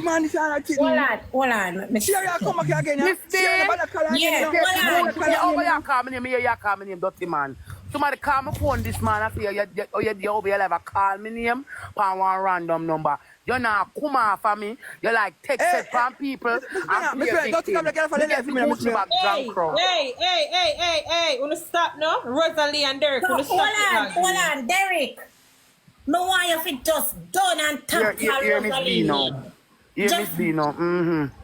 Man, this is hold on. See how you come back again, yeah? See how you bother call again, Yeah, you know? hold on. Over here, call me name. You call me name, dirty man. Somebody call my phone this man. I say you over here like call me name on one random number. You're not come off for me. You like text it from people. I'm Hey, wanna stop now? Rosealee and Derrick, wanna stop it. Hold on, Derrick. No why you fit just done and tap Hear Miss B now. Hear Miss B now.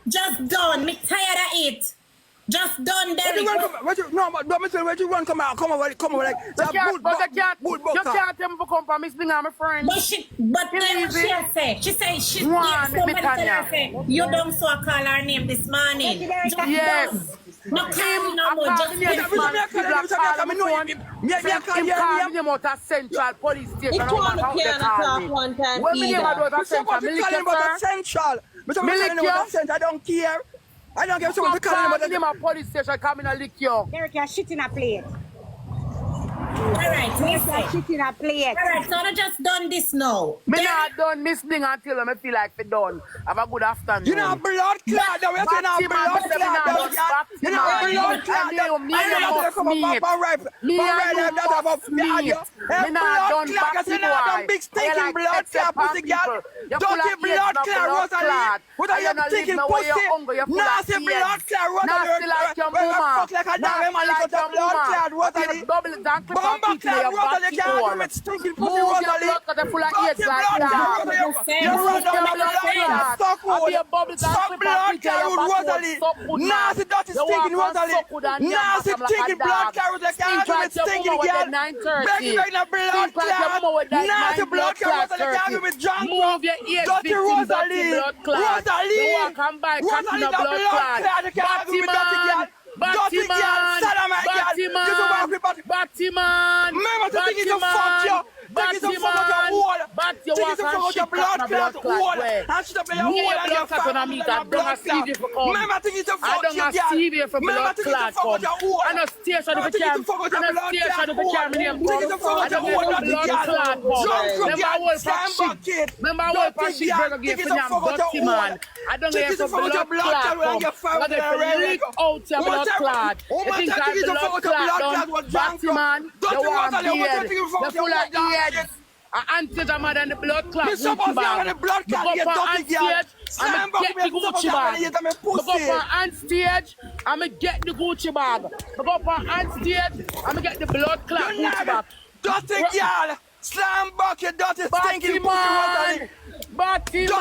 Just done. Me tired of it. Just done, Derrick. Where you run come over like You can't tell me to come for Miss Blinga, my friend. But then she say. She say somebody tell her say you don't so call her name this morning. Yes. No call no more. Just him out of Central Police Station. He told me to talk one time. When me name about Central. I don't care. I don't give someone to call him about the police station coming and lick you. Derrick, you're shit in a plate. Alright, you're shit in a plate. Alright, so I just done this now. Me not done this thing until I feel like we done. Have a good afternoon. You know blood clot. We're saying blood clot. You know blood clot. Me not done back boy. Big stinking blood clot pussy girl. Dirty blood clot, Rosealee. What are you thinking, pussy? Nasty blood clot, Rosealee. Nasty like your mama. Fuck like a damn man. Look at the blood clot, Rosealee. Double it down. Bomba clot, Rosealee. You can't do it stinking pussy, Rosealee. Full of AIDS like that. You run down the blood clot. Suck wood. Suck blood clot, Rosealee. Nasty dirty stinking Rosealee. Nasty stinking blood clot, Rosealee. Can't do it stinking girl. Begging the blood clot. Nasty blood clot, Rosealee. Can't do it drunk. Move your ears, Dirty Rosealee. Rosealee. Come by, Rosealee, the the blood blood clot. You can't do it, dirty girl. Dirty girl. Batman. Remember to think it's a fuck you. Think it's a fuck out your wall. Think it's a fuck out your blood clot wall. And shit up in your wall and your family and your blood clot. Remember think it's a fuck you, girl. Remember think it's a fuck out your wall. I know station of the camp. I know station of the camp. Think it's a fuck out your wall, dirty girl. Drunk girl. Stand bucket. Remember what Patrick Burger gave for them dirty man. I don't know if it's blood clot. I don't out your blood clot. You think I'm blood clot? Batman, the one beard, the full of ears. Auntie the mother and the blood clot. Me suppose you have the blood clot, you dirty girl. I'm get the Gucci bag. Go up on stage, I'm get the Gucci bag. Go up on stage, I'm get the blood clot Gucci bag. Dirty girl. Slam back your dirty stinking pussy, Rosealee. Batman,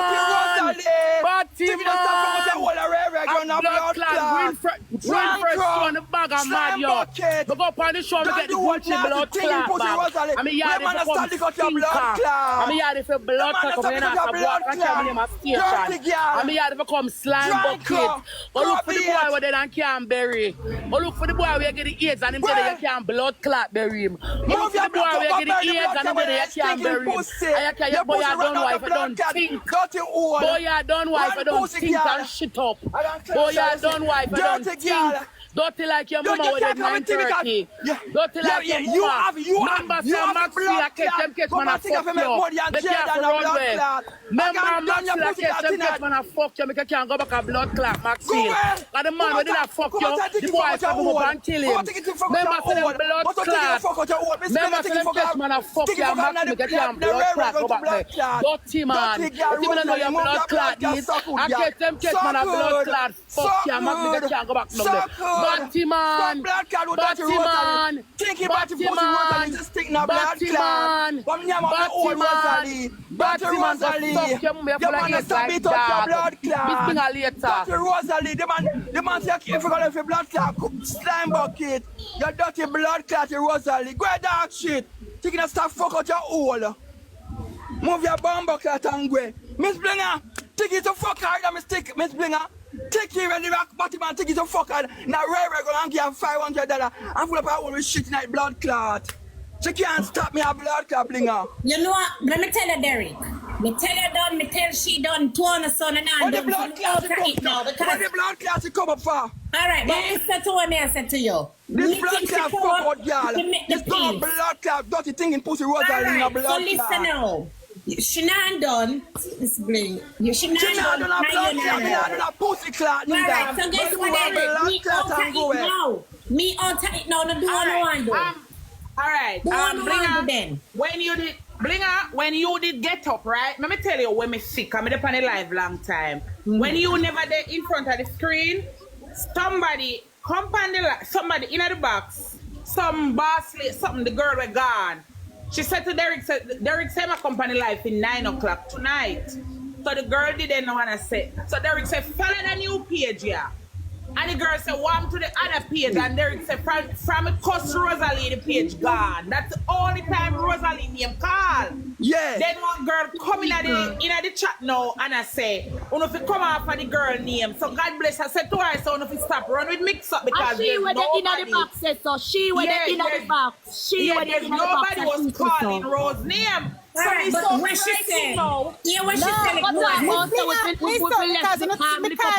blood clot, green fresh on the bag of mad yo. Go up on the show and get the Gucci blood clot bag. I'm here if you come stinker. I'm here if you blood clot come in and walk and tell me my station. I'm here if you come slime bucket. Go look for the boy where they don't can bury. Go look for the boy where you get the AIDS and him say you can't blood clot bury him. Go look for the boy where you get the AIDS and him say you can't bury him. And you can't, boy, I don't know if you don't think. Boy, I don't know if you don't think and shit up. Boy, I don't know if you don't think. Dirty like your mama with a 930. Dirty like your mama. Remember some Maxi like catch man a fuck you. They can't run well. Remember Maxi like catch man a fuck you. Make you can't go back a blood clot Maxi. And the man who did a fuck you, the boy fuck him up and kill him. Remember say them blood clot. Remember say them catch man a fuck you and Maxi make you can't blood clot go back there. Dirty man. If you don't know your blood clot is, and catch them catch man a blood clot fuck you and Maxi make you can't go back there. Batman! Batman! Batman! Batman! The man say if you call it blood clot, slime bucket. Your dirty blood clot, Rosealee. Go dark shit. Taking a stuff fuck out your hole. Move your bomb clot and go. Miss Blinga, take it to fuck hard, Miss Blinga. Take here and the rock bottom and take it to fuck her. Now Ray gonna give $500 and full of her with shit in that blood clot. She can't stop me a blood clot, Blinga. You know what? Let me tell you, Derrick. Me tell you done, me tell she done, two on the son and I done. The blood clot the blood clot she come up for? Alright, but listen to what I said to you. This blood clot fuck out, y'all. It's not a blood clot, dirty thing in pussy Rosealee in a blood clot. So listen now. She not done. Miss Bling. She not She not done. done a blood clot, me not done a pussy clot neither. Alright, so guess what then? Blood Me clot out and it go away. now. Me out it now. No do what I want do. Alright, Do what I want Blinga, then. when you did, Blinga, when you did get up, right? Let me tell you when me sick, I'm on the live long time. When you never there in front of the screen, somebody come on the somebody in the box, some boss, something, the girl were gone. She said to Derrick, Derrick said my company live in 9 o'clock tonight. So the girl didn't want to say. So Derrick said, follow the new page, yeah. And the girl said, warm to the other page. And Derrick said, from a cuss Rosealee, the page gone. That's the only time Rosealee name call. Yeah. Then one girl come in the chat now and I say, if you come off of the girl name. So God bless her. I said to her, so if you stop run with mix up because she went in the box, so she went in the box. She went in the box. Nobody was calling Rose's name. So Alright, it's but so what she crazy said? now. Yeah, what she said? But It was. we left the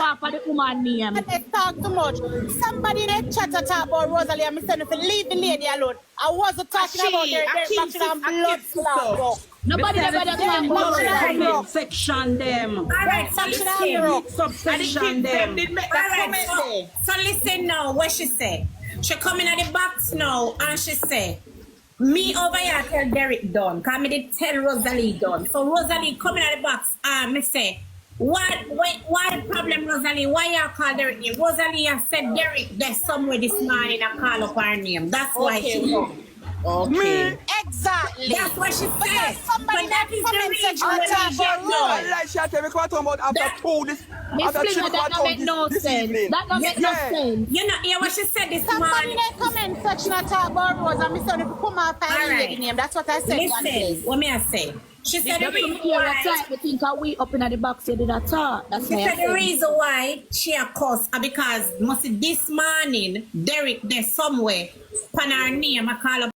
off of the woman name. They talk too much. Somebody in the chat talk about Rosealee and me saying if you leave the lady alone. I wasn't talking about her back and blood clot, bro. Nobody ever talk about section them. Alright, so listen. Subsection them. Did make that Alright, comment there. so listen now, what she say. She come in at the box now and she say, me over here tell Derrick done, cause me did tell Rosealee done. So Rosealee come in at the box and me say, why the problem, Rosealee? Why you call Derrick name? Rosealee has said Derrick there's somewhere this morning I call up her name. That's why she come. Okay. Exactly. That's what she said. Somebody But that is the comment reason section when we talk get about done. Like she tell me what talking about after two this. Miss After Blinga, that don't make no this sense. evening. That don't make no sense. You know, hear what she said this Somebody morning. in the comment section talk about Rose and me saying if you come off and Alright. leave the name. That's what I said. Listen, what may I say? She said the That's reason here why. attack. We think we up in the box. You did a talk. That's She why said the reason why she a cuss because must this morning Derrick there somewhere on her name I call up